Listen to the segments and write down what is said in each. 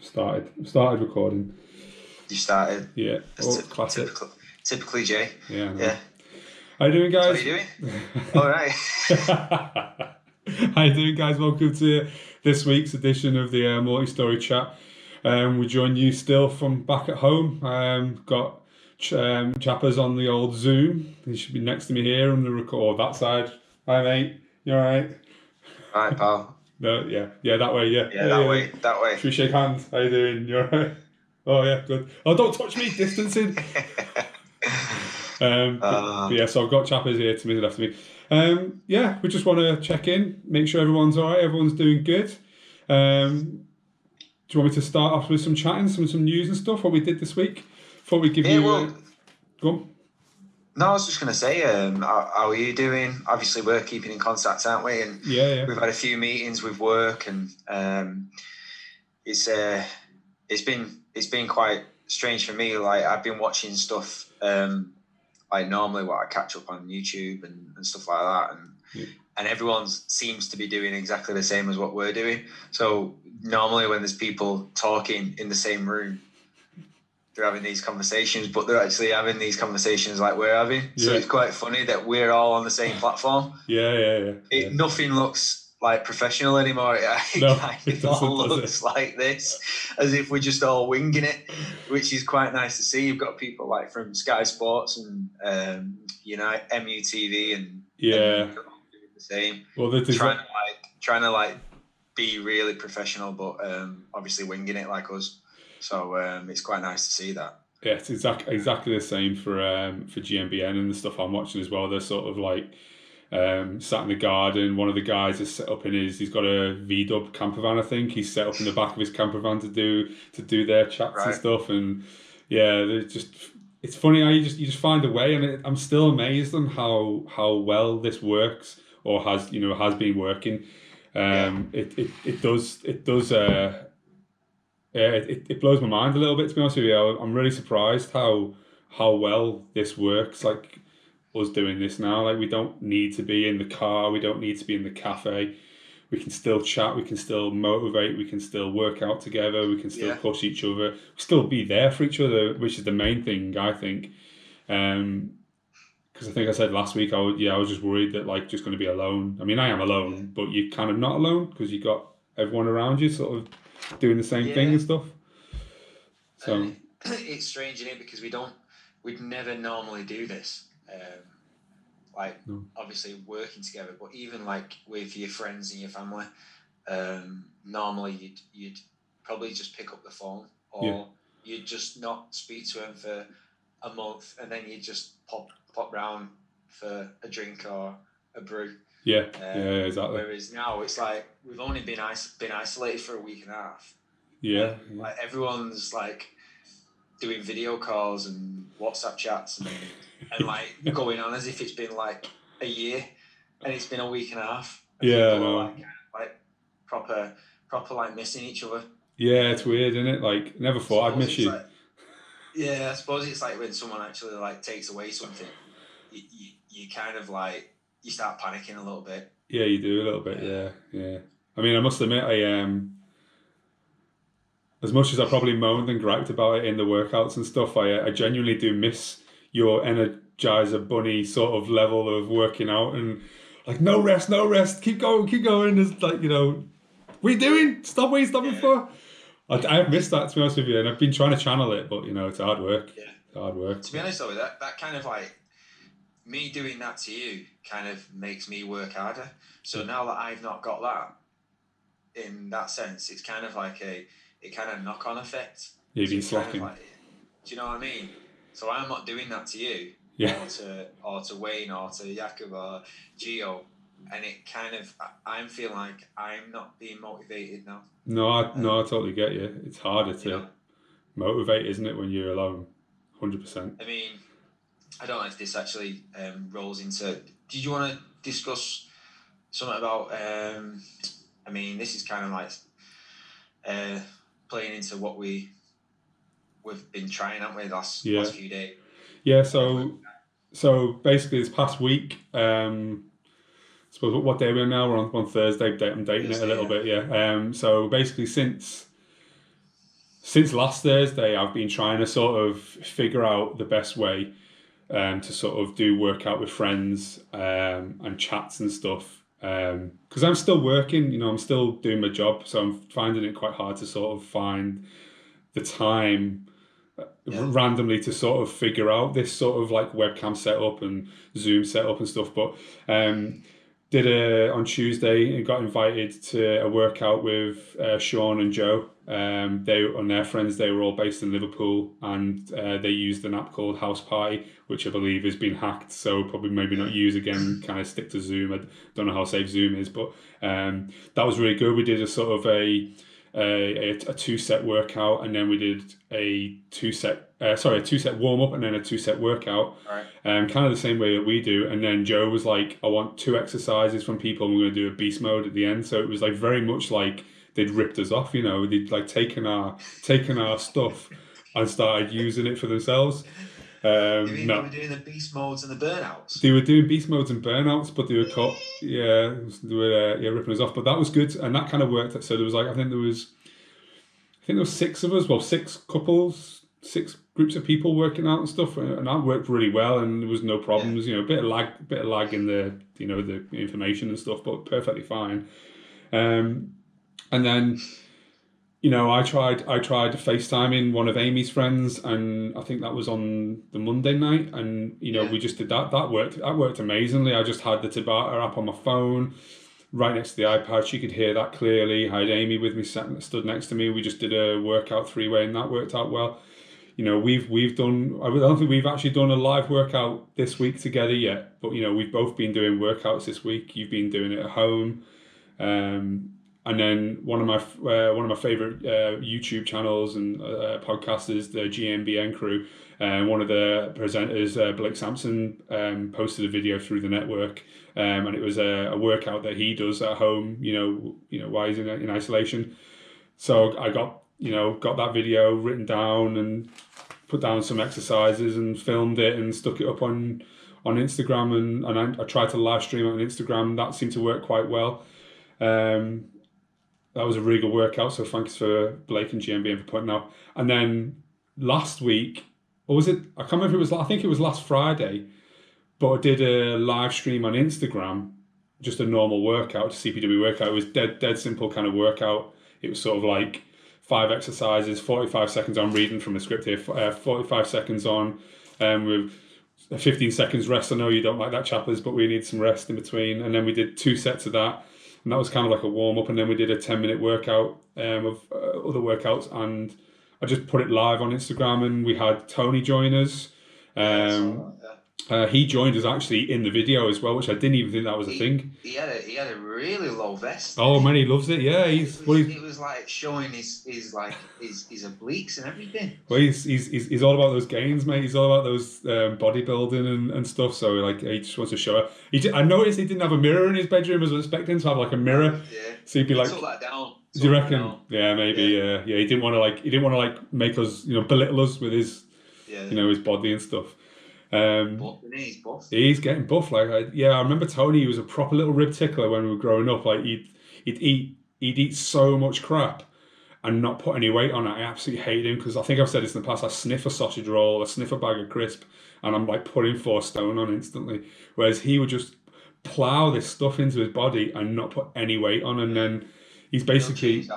Started recording. You started? Yeah. Classic. Typically Jay. Yeah. Yeah. How you doing, guys? How you doing? All right. How you doing, guys? Welcome to this week's edition of the MulitStory chat. We join you still from back at home. Got Chappers on the old Zoom. He should be next to me here on the record that side. Hi, mate. You all right? All right, pal. No, yeah, that way, yeah. Yeah, that way. Should we shake hands? How you doing? You all right? Oh, yeah, good. Oh, don't touch me, distancing. Yeah, so I've got Chappers here to me, left of me. Yeah, we just want to check in, make sure everyone's all right, everyone's doing good. Do you want me to start off with some chatting, some news and stuff, what we did this week? Before we give you... Go on. No, I was just going to say, how are you doing? Obviously, we're keeping in contact, aren't we? And yeah. We've had a few meetings with work, and it's been quite strange for me. Like, I've been watching stuff like normally what I catch up on YouTube and stuff like that, and everyone seems to be doing exactly the same as what we're doing. So normally when there's people talking in the same room, they're having these conversations, but they're actually having these conversations like we're having. So it's quite funny that we're all on the same platform. Yeah. Nothing looks like professional anymore. It all looks like this, as if we're just all winging it, which is quite nice to see. You've got people like from Sky Sports and MUTV and doing the same. Well, trying to be really professional, but obviously winging it like us. So it's quite nice to see that. Yeah, it's exactly the same for GMBN and the stuff I'm watching as well. They're sort of like sat in the garden. One of the guys is set up he's got a V-dub camper van, I think. He's set up in the back of his camper van to do their chats and stuff. And yeah, it's funny how you just find a way. And I'm still amazed on how well this works or has been working. It does. It blows my mind a little bit, to be honest with you. I'm really surprised how well this works. Like us doing this now, like we don't need to be in the car, we don't need to be in the cafe. We can still chat, we can still motivate, we can still work out together, we can still push each other, still be there for each other, which is the main thing, I think. Because I think I said last week, I was just worried that like just going to be alone. I mean, I am alone, but you're kind of not alone because you got everyone around you, sort of doing the same thing and stuff. So it's strange, isn't it? Because we'd never normally do this. Obviously working together, but even like with your friends and your family, normally you'd probably just pick up the phone, or you'd just not speak to them for a month, and then you'd just pop round for a drink or a brew. Yeah, exactly. Whereas now it's like we've only been isolated for a week and a half. Yeah. Like everyone's like doing video calls and WhatsApp chats and like going on as if it's been like a year, and it's been a week and a half. Yeah, people are like proper like missing each other. Yeah, it's weird, isn't it? Like never thought I'd miss you. I suppose it's like when someone actually like takes away something, you kind of like. You start panicking a little bit. Yeah, you do a little bit. Yeah. I mean, I must admit, as much as I probably moaned and griped about it in the workouts and stuff, I genuinely do miss your Energizer Bunny sort of level of working out and like no rest, keep going. There's like what are you doing? Stop! What are you stopping for? I have missed that, to be honest with you, and I've been trying to channel it, but it's hard work. Yeah, it's hard work. To be honest though, that kind of like. Me doing that to you kind of makes me work harder. So now that I've not got that, in that sense, it's kind of like a kind of knock-on effect. You've been slacking. Like, do you know what I mean? So I'm not doing that to you, or to Wayne, or to Jakob, or Gio, and it kind of I'm feeling like I'm not being motivated now. No, I totally get you. It's harder to motivate, isn't it, when you're alone? 100%. I mean. I don't know if this actually rolls into... Did you want to discuss something about... I mean, this is kind of like playing into what we've been trying, haven't we, the last few days? Yeah, so basically this past week, I suppose what day we're now? We're on Thursday. I'm dating it a little bit, yeah. So basically since since last Thursday, I've been trying to sort of figure out the best way to sort of do workout with friends and chats and stuff. Because I'm still working, I'm still doing my job, so I'm finding it quite hard to sort of find the time randomly to sort of figure out this sort of like webcam setup and Zoom setup and stuff. But on Tuesday and got invited to a workout with Sean and Joe. They and their friends, they were all based in Liverpool, and they used an app called House Party, which I believe has been hacked, so probably maybe not use again, kind of stick to Zoom. I don't know how safe Zoom is, but that was really good. We did a sort of a 2-set workout, and then we did a 2-set warm up and then a 2-set workout. Right. Kind of the same way that we do. And then Joe was like, I want 2 exercises from people, and we're going to do a beast mode at the end. So it was like very much like they'd ripped us off, they'd like taken our stuff and started using it for themselves. You mean they were doing the beast modes and the burnouts? They were doing beast modes and burnouts, but they were ripping us off. But that was good, and that kind of worked. So there was like, I think there was 6 of us, 6 couples, 6 groups of people working out and stuff, and that worked really well, and there was no problems. A bit of lag in the the information and stuff, but perfectly fine. And then I tried FaceTiming one of Amy's friends, and I think that was on the Monday night, and we just did that. That worked amazingly. I just had the Tabata app on my phone, right next to the iPad. She could hear that clearly. I had Amy with me, stood next to me. We just did a workout 3-way, and that worked out well. We've done. I don't think we've actually done a live workout this week together yet, but we've both been doing workouts this week. You've been doing it at home. And then one of my favorite YouTube channels and podcasters, the GMBN crew, one of the presenters, Blake Sampson, posted a video through the network, and it was a workout that he does at home. While he's in isolation. So I got that video written down and put down some exercises and filmed it and stuck it up on Instagram, and I tried to live stream it on Instagram. That seemed to work quite well. That was a really good workout, so thanks for Blake and GMBN for putting out. And then last week, or was it? I can't remember if it was. I think it was last Friday, but I did a live stream on Instagram, just a normal workout, CPW workout. It was dead simple kind of workout. It was sort of like 5 exercises, 45 seconds on, reading from the script here, 45 seconds on, with 15 seconds rest. I know you don't like that, chappers, but we need some rest in between. And then we did 2 sets of that. And that was kind of like a warm-up, and then we did a 10-minute workout of other workouts, and I just put it live on Instagram, and we had Tony join us. He joined us actually in the video as well, which I didn't even think that was a thing. He had a really low vest. Oh man, he loves it. Yeah, it was like showing his obliques and everything. Well, he's all about those gains, mate. He's all about those bodybuilding and stuff. So like, he just wants to show it. I noticed he didn't have a mirror in his bedroom. I was expecting to have like a mirror. Yeah. So he'd be like, took that down. Do you reckon? Yeah, maybe. Yeah. He didn't want to make us belittle us with his his body and stuff. He's buff. He's getting buff. I remember Tony. He was a proper little rib tickler when we were growing up. Like he'd eat so much crap and not put any weight on it. I absolutely hate him, because I think I've said this in the past. I sniff a sausage roll, I sniff a bag of crisp, and I'm like putting 4 stone on instantly. Whereas he would just plow this stuff into his body and not put any weight on, and then he's basically.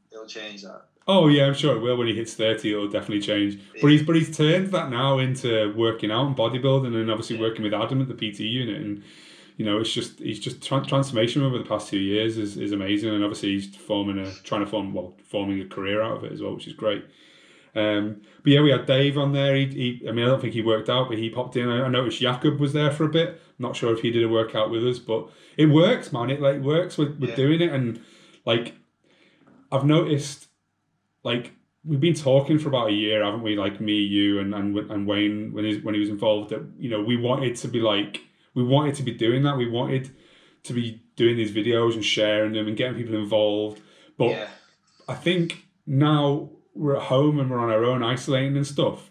He'll change that. Oh yeah, I'm sure it will. When he hits 30, it'll definitely change. But he's turned that now into working out and bodybuilding, and obviously working with Adam at the PT unit, and he's just transformation over the past 2 years is amazing, and obviously he's forming a career out of it as well, which is great. But yeah, we had Dave on there. I don't think he worked out, but he popped in. I noticed Jakob was there for a bit. Not sure if he did a workout with us, but it works, man. It works. We're doing it, and like I've noticed. Like, we've been talking for about a year, haven't we? Like me, you, and Wayne when he was involved. That we wanted to be doing that. We wanted to be doing these videos and sharing them and getting people involved. But I think now we're at home and we're on our own, isolating and stuff.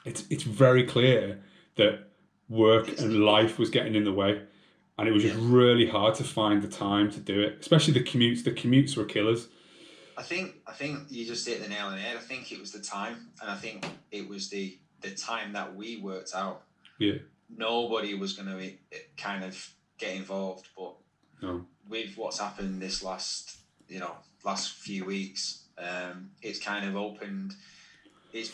It's very clear that work and life was getting in the way, and it was just really hard to find the time to do it. Especially the commutes. The commutes were killers. I think you just hit the nail on the head. I think it was the time, and I think it was the time that we worked out. Yeah. Nobody was going to kind of get involved, but with what's happened this last few weeks, it's kind of opened. It's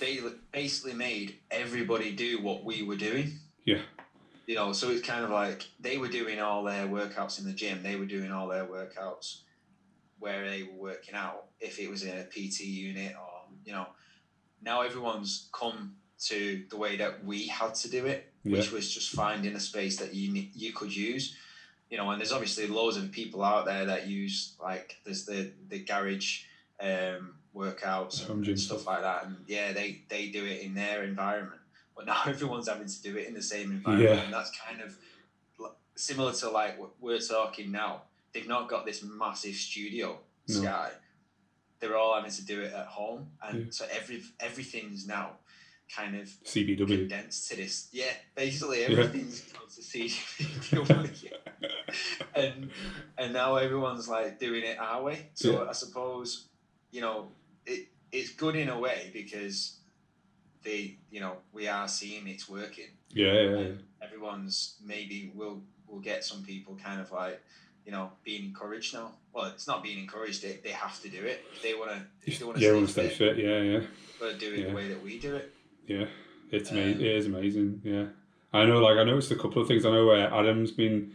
basically made everybody do what we were doing. Yeah. You know, so it's kind of like they were doing all their workouts in the gym. They were doing all their workouts where they were working out, if it was in a PT unit or, you know, now everyone's come to the way that we had to do it, which was just finding a space that you could use, you know, and there's obviously loads of people out there that use, like, there's the garage workouts and stuff like that. And yeah, they do it in their environment, but now everyone's having to do it in the same environment. And that's kind of similar to like what we're talking now. They've not got this massive studio, Sky. They're all having to do it at home. And so everything's now kind of CPW condensed to this. Yeah, basically everything's gone to CPW. and now everyone's like doing it our way. So I suppose, you know, it's good in a way because we are seeing it's working. Everyone's maybe will get some people kind of like, you know, being encouraged now. Well, it's not being encouraged. They have to do it if they want to. Stay fit. Yeah. But do it the way that we do it. Yeah, it's amazing. It is amazing. Yeah, I know. Like, I noticed a couple of things. I know where Adam's been.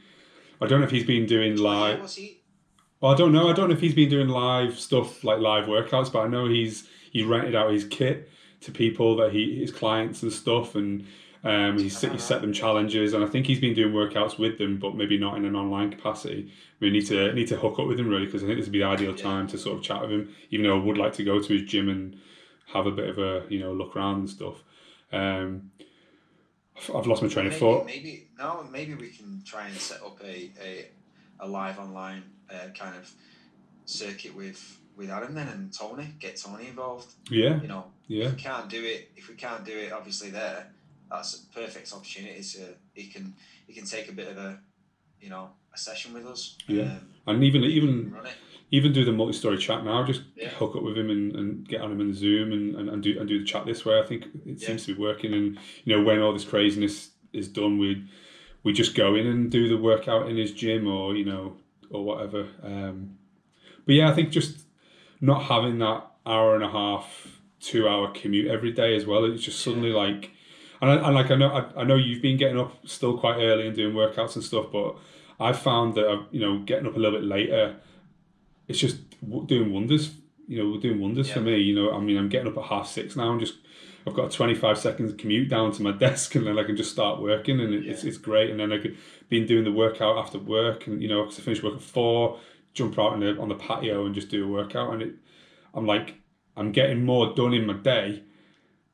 I don't know if he's been doing live. Well, I don't know. I don't know if he's been doing live stuff, like live workouts. But I know he rented out his kit to people that his clients and stuff, and he set them challenges, and I think he's been doing workouts with them, but maybe not in an online capacity. We need to hook up with him really, because I think this would be the ideal time to sort of chat with him. Even though I would like to go to his gym and have a bit of a look around and stuff. I've lost my train of thought. Maybe we can try and set up a live online kind of circuit with Adam then, and Tony. Get Tony involved. Yeah. You know. Yeah. If we can't do it, obviously that's a perfect opportunity. So he can take a bit of a session with us. Yeah. And even do the multi-story chat now. Just hook up with him and get on him in Zoom and do the chat this way. I think it seems to be working. And when all this craziness is done, we just go in and do the workout in his gym or whatever. But yeah, I think just not having that hour and a half, 2 hour commute every day as well. It's just suddenly like, I know you've been getting up still quite early and doing workouts and stuff, but I've found that getting up a little bit later, it's just doing wonders. Doing wonders for me. I'm getting up at 6:30 now, and I've got a 25 seconds commute down to my desk, and then I can just start working, and it's great. And then I could been doing the workout after work, and because I finish work at 4, jump out on the patio and just do a workout, and I'm getting more done in my day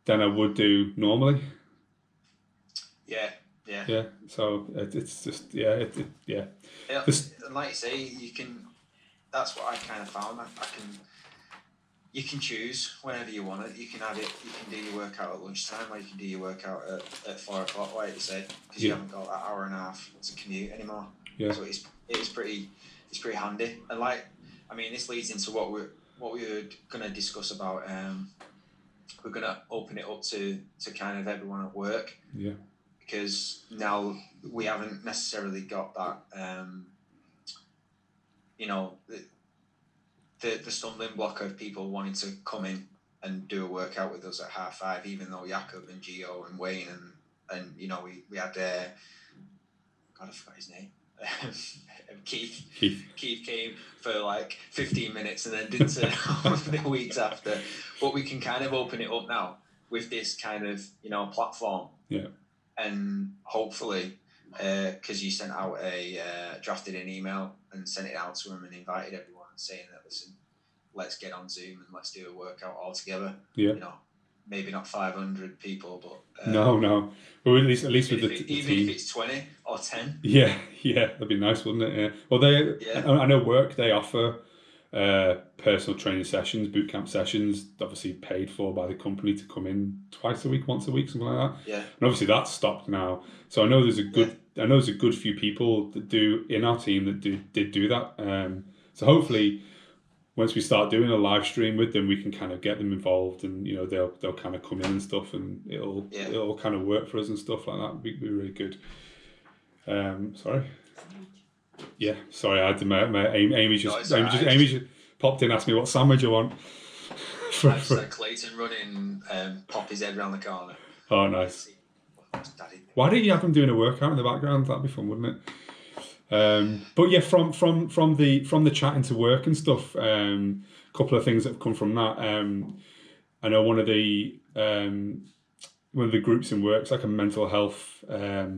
than I would do normally. Yeah. So it's just and like you say, you can. That's what I kind of found. You can choose whenever you want it. You can have it. You can do your workout at lunchtime, or you can do your workout at 4 o'clock, like you said, because you haven't got that hour and a half to commute anymore. Yeah. So it's pretty handy. And this leads into what we were going to discuss about. We're going to open it up to kind of everyone at work. Yeah. Because now we haven't necessarily got that. The stumbling block of people wanting to come in and do a workout with us at 5:30, even though Jakob and Gio and Wayne and we had God, I forgot his name. Keith came for like 15 minutes and then didn't turn up the weeks after. But we can kind of open it up now with this kind of platform. Yeah. And hopefully, because you sent out drafted an email and sent it out to them and invited everyone, saying that, listen, let's get on Zoom and let's do a workout all together. Yeah. Maybe not 500 people, but no. But at least with the even team. if it's 20 or 10. Yeah, that'd be nice, wouldn't it? Yeah. Well, I know work, they offer personal training sessions, boot camp sessions, obviously paid for by the company to come in once a week, something like that. Yeah. And obviously that's stopped now. So I know there's a good few people that do in our team that did do that. So hopefully once we start doing a live stream with them, we can kind of get them involved, and you know they'll kind of come in and stuff, and it'll kind of work for us and stuff like that. It'd be really good. Sorry. Yeah, sorry. I had Amy just popped in, asked me what sandwich I want. I just had Clayton running, pop his head around the corner. Oh, nice. Why don't you have him doing a workout in the background? That'd be fun, wouldn't it? But yeah, from the chatting to work and stuff, a couple of things that have come from that. I know one of the groups in work is like a mental health. I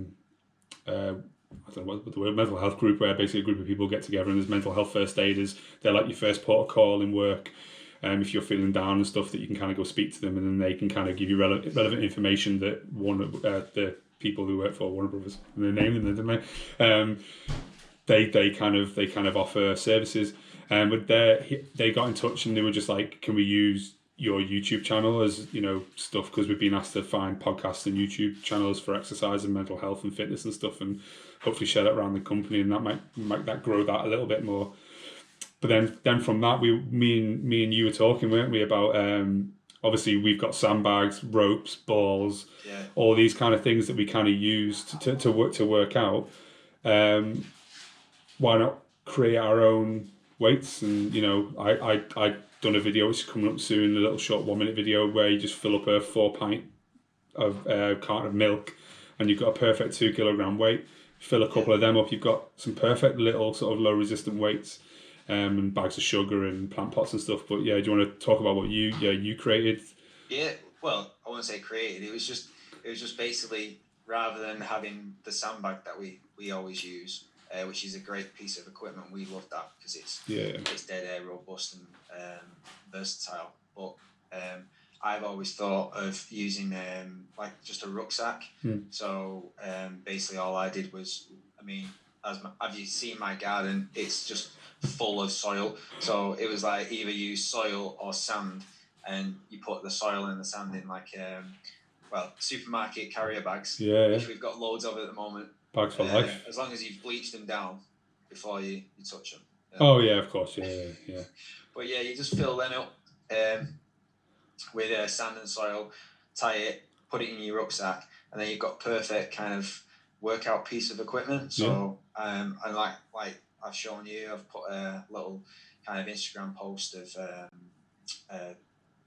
don't know what the word, mental health group, where basically a group of people get together and there's mental health first aiders. They're like your first port of call in work. If you're feeling down and stuff, that you can kind of go speak to them, and then they can kind of give you relevant information that one of the people who work for Warner Brothers, and they named them, didn't they? They kind of offer services, but they got in touch and they were just like, can we use your YouTube channel as, you know, stuff, because we've been asked to find podcasts and YouTube channels for exercise and mental health and fitness and stuff, and hopefully share that around the company, and that might that grow that a little bit more. But then from that, me and you were talking, weren't we, about obviously we've got sandbags, ropes, balls, all these kind of things that we kind of use to work out. Why not create our own weights? And you know, I done a video which is coming up soon, a little short 1 minute video where you just fill up a 4 pint of carton of milk, and you've got a perfect 2 kilogram weight. Fill a couple of them up, you've got some perfect little sort of low resistant weights. And bags of sugar and plant pots and stuff. But yeah, do you want to talk about what you created? Yeah, well, I wouldn't say created. It was just basically, rather than having the sandbag that we always use, which is a great piece of equipment. We love that because it's dead air robust and versatile. But I've always thought of using like just a rucksack. So basically, all I did was, I mean, have you seen my garden? It's just full of soil, so it was like either use soil or sand, and you put the soil and the sand in like supermarket carrier bags, which we've got loads of at the moment. Bags for life, as long as you've bleached them down before you touch them. Oh yeah, of course, yeah. But yeah, you just fill them up with sand and soil, tie it, put it in your rucksack, and then you've got perfect kind of workout piece of equipment. So and like I've shown you, I've put a little kind of Instagram post of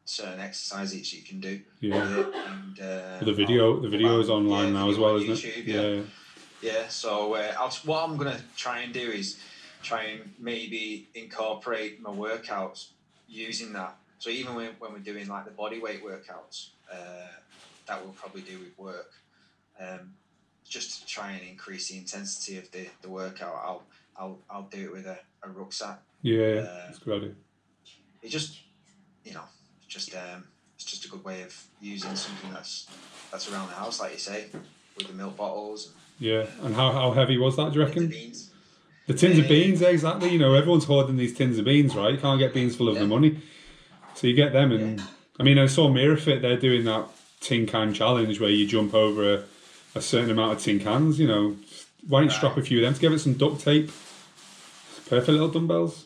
certain exercises you can do. And the video is online now as well, isn't YouTube, it? Yeah. So what I'm gonna try and do is try and maybe incorporate my workouts using that. So even when we're doing like the body weight workouts, that we'll probably do with work, just to try and increase the intensity of the workout. I'll do it with a rucksack. That's a good idea. It just, you know, it's just a good way of using something that's around the house, like you say, with the milk bottles. And how heavy was that, do you reckon? The beans. The tins of beans, exactly. You know, everyone's hoarding these tins of beans, right? You can't get beans full of the money. So you get them, and I mean, I saw MirrorFit, they're doing that tin can challenge where you jump over a certain amount of tin cans, you know. Why don't you strap a few of them together, some duct tape? Perfect little dumbbells.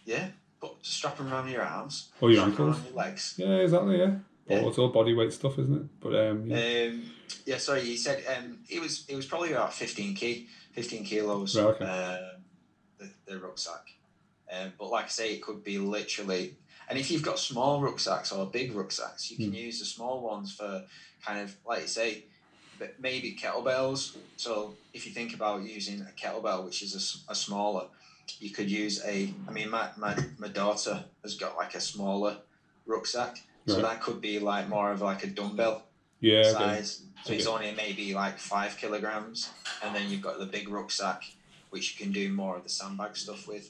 Yeah, but just strap them around your arms. Or your ankles. Around your legs. Yeah, exactly, It's all body weight stuff, isn't it? But sorry, you said it was probably about 15 kilos. Right, okay. The rucksack. But like I say, it could be literally, and if you've got small rucksacks or big rucksacks, you can use the small ones for kind of, like you say, but maybe kettlebells. So if you think about using a kettlebell, which is a smaller, you could use my daughter has got like a smaller rucksack. So that could be like more of like a dumbbell size. Okay. So it's only maybe like 5 kilograms. And then you've got the big rucksack, which you can do more of the sandbag stuff with.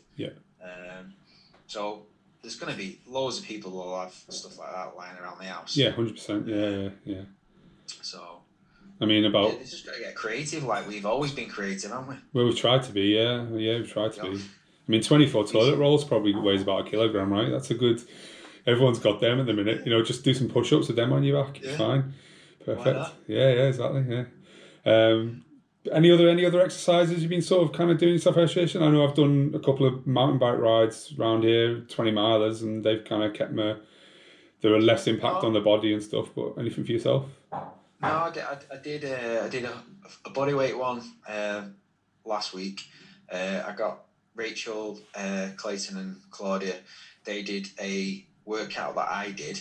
So there's going to be loads of people who will have stuff like that lying around the house. 100%. Yeah. So, I mean, you just got to get creative. Like we've always been creative, haven't we? Well, we've tried to be. Yeah, we've tried to be. I mean, 24 toilet rolls probably weighs about 1 kilogram, right? That's a good. Everyone's got them at the minute. You know, just do some push-ups with them on your back. It's fine. Perfect. Yeah, exactly. Yeah. Any other exercises you've been sort of kind of doing self-exertion? I know I've done a couple of mountain bike rides around here, 20 milers, and they've kind of kept me. There are less impact on the body and stuff. But anything for yourself? No, I did a body weight one last week. I got Rachel, Clayton, and Claudia. They did a workout that I did.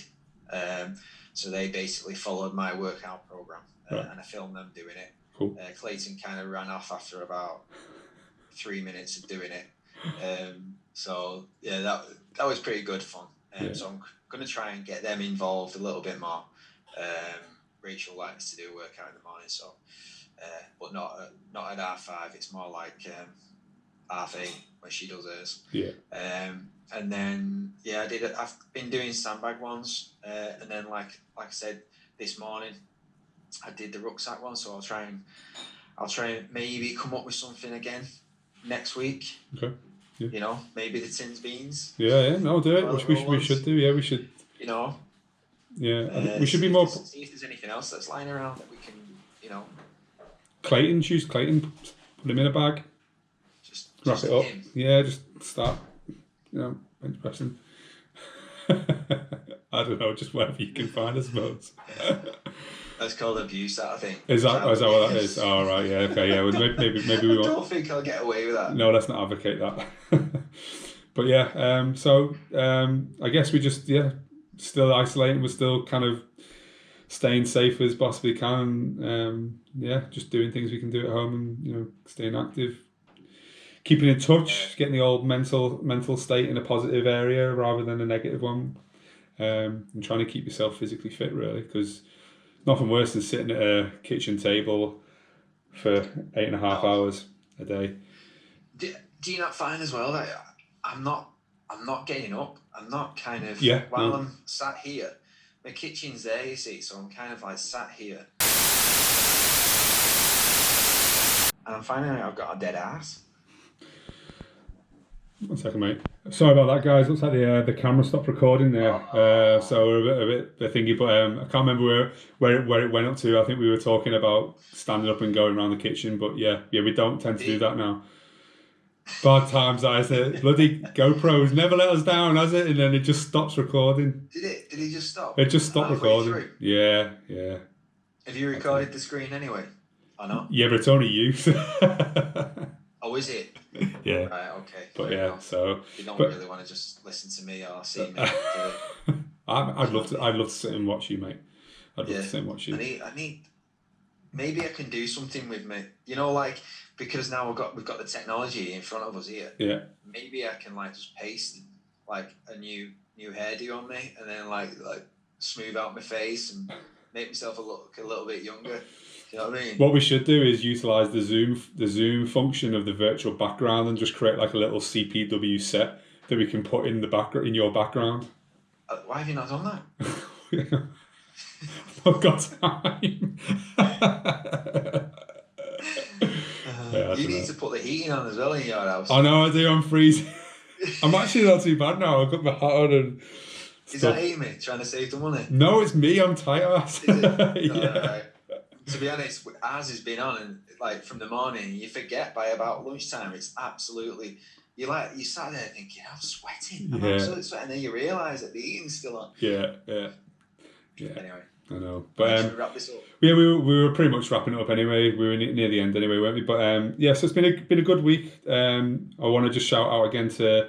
So they basically followed my workout program, and I filmed them doing it. Cool. Clayton kind of ran off after about 3 minutes of doing it. So yeah, that was pretty good fun. So I'm going to try and get them involved a little bit more. Rachel likes to do a workout in the morning, so but not at R5. It's more like R8 when she does hers. Yeah. And then I've been doing sandbag ones, and then like I said this morning, I did the rucksack one. So I'll try and maybe come up with something again next week. Okay. Yeah. You know, maybe the tins beans. Yeah. No, do it. We should do. Yeah, we should. You know. Yeah, I think we should be more. See if there's anything else that's lying around that we can, you know. Clayton, choose Clayton, put him in a bag. Just wrap it up. Him. Yeah, just start. You know, bench pressing. I don't know, just whatever you can find, I suppose. That's called abuse, that I think. Is that what that is? Oh, right, yeah, okay, yeah. Well, maybe we won't. I don't think I'll get away with that. No, let's not advocate that. But yeah, so I guess we just still isolating. We're still kind of staying safe as possibly can. Just doing things we can do at home, and staying active, keeping in touch, getting the old mental state in a positive area rather than a negative one, and trying to keep yourself physically fit, really, because nothing worse than sitting at a kitchen table for 8.5 hours a day. Do you not find as well that I'm not getting up? I'm not kind of while I'm sat here. My kitchen's there, you see, so I'm kind of like sat here, and I'm finding out I've got a dead ass. 1 second, mate. Sorry about that, guys. Looks like the camera stopped recording there. So we're a bit thingy, but I can't remember where it went up to. I think we were talking about standing up and going around the kitchen, but yeah, we don't tend to do that now. Bad times, I said. Bloody GoPros never let us down, has it? And then it just stops recording. Did it? Did it just stop? It just stopped recording. Through? Yeah. Have you recorded the screen anyway? Or not? Yeah, but it's only you. Oh, is it? Yeah. Right, okay. But yeah, so you don't really want to just listen to me or see me. I'd love to sit and watch you, mate. I'd love to sit and watch you. I need. Maybe I can do something with me. Like because now we've got the technology in front of us here. Yeah. Maybe I can just paste a new hairdo on me, and then like smooth out my face and make myself look a little bit younger. You know what I mean? What we should do is utilise the Zoom function of the virtual background and just create like a little CPW set that we can put in in your background. Why have you not done that? I've got time. You need to put the heating on as well in your house. I know I do. I'm freezing. I'm actually not too bad now. I've got my hat on and stuff. Is that Amy trying to save the money? No, it's me. I'm tight ass. Is it? Right. To be honest, ours has been on, and from the morning, you forget by about lunchtime. It's absolutely you sat there thinking, I'm sweating. I'm absolutely sweating, and then you realise that the heating's still on. Yeah. Anyway. I know, but should we wrap this up? Yeah, we were pretty much wrapping it up anyway. We were near the end anyway, weren't we? But so it's been a good week. I want to just shout out again to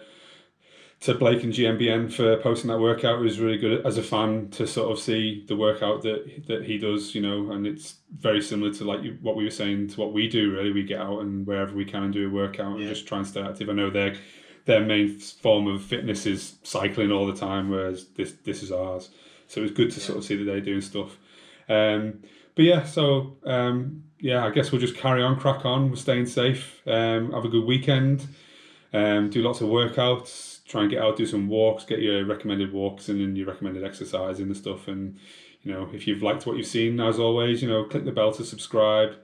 Blake and GMBN for posting that workout. It was really good as a fan to sort of see the workout that he does, and it's very similar to what we were saying to what we do. Really, we get out and wherever we can do a workout and just try and stay active. I know their main form of fitness is cycling all the time, whereas this is ours. So it was good to sort of see that they're doing stuff. But yeah, so I guess we'll just carry on, crack on. We're staying safe. Have a good weekend. Do lots of workouts. Try and get out, do some walks. Get your recommended walks in and your recommended exercise and stuff. And if you've liked what you've seen, as always, click the bell to subscribe.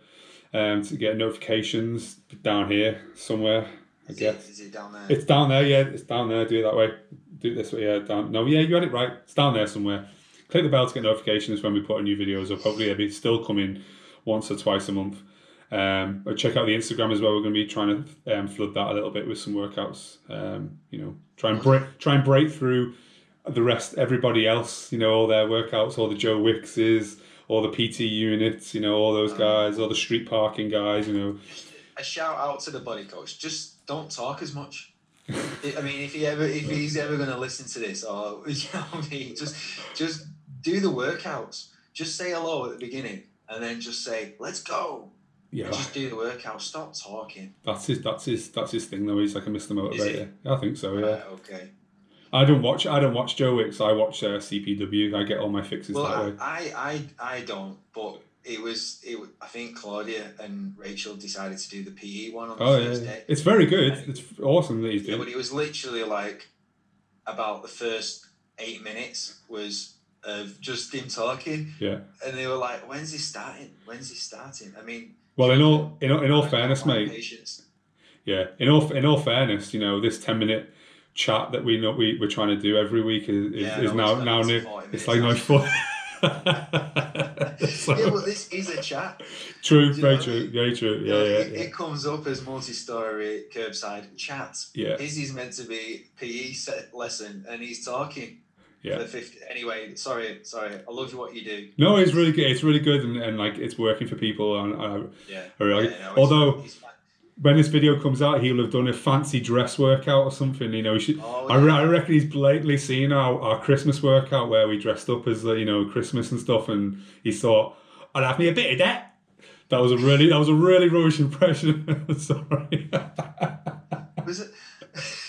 To get notifications down here somewhere. I guess. Is it down there? It's down there. Yeah, it's down there. Do it that way. Do it this way. Yeah, down. No, yeah, you had it right. It's down there somewhere. Click the bell to get notifications when we put new videos up. Hopefully, it'll be still coming once or twice a month. Check out the Instagram as well. We're going to be trying to flood that a little bit with some workouts. Try and break through the rest, everybody else. All their workouts, all the Joe Wickses, all the PT units. All those guys, all the street parking guys. A shout out to the body coach. Just don't talk as much. I mean, if he's ever going to listen to this, or just do the workouts. Just say hello at the beginning, and then just say, "Let's go." Yeah. Just do the workout. Stop talking. That's his thing though. He's like a Mr. Motivator. I think so. Yeah. Right, okay. I don't watch Joe Wicks. I watch CPW. I get all my fixes that way. I don't. But I think Claudia and Rachel decided to do the PE one on the first day. It's very good. It's awesome that he's doing. Yeah, but it was literally like about the first 8 minutes was of just him talking. Yeah. And they were like, "When's he starting? I mean. Well, in all fairness, mate. Patience. Yeah. In all fairness, this 10-minute chat that we're trying to do every week is now new. It's like nice fun. Yeah, well, this is a chat. True, very true. Yeah. It comes up as multi-story curbside chat. Yeah. Izzy's meant to be PE lesson, and he's talking. Yeah. For 50. Anyway, sorry. I love what you do. No, it's really good. It's really good, and like it's working for people. And although when this video comes out, he'll have done a fancy dress workout or something. He should. Oh, yeah. I reckon he's blatantly seen our Christmas workout where we dressed up as Christmas and stuff, and he thought, "I'll have me a bit of that." That was a really rubbish impression. Sorry. Was it?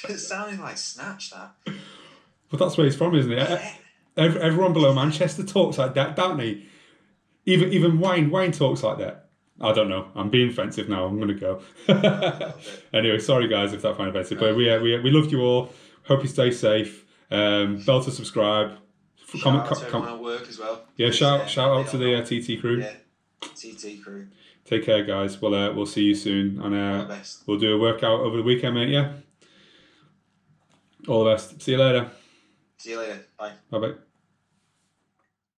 It sounded like Snatch that. But that's where he's from, isn't it? Everyone below Manchester talks like that, don't they? Even Wayne talks like that. I don't know. I'm being offensive now. I'm going to go. Anyway, sorry guys if that found offensive. But we loved you all. Hope you stay safe. Bell to subscribe. Shout out to everyone at work as well. Yeah, shout out to the TT crew. Yeah, TT crew. Take care, guys. We'll see you soon. And all the best. We'll do a workout over the weekend, mate, yeah? All the best. See you later. See you later. Bye. Bye-bye.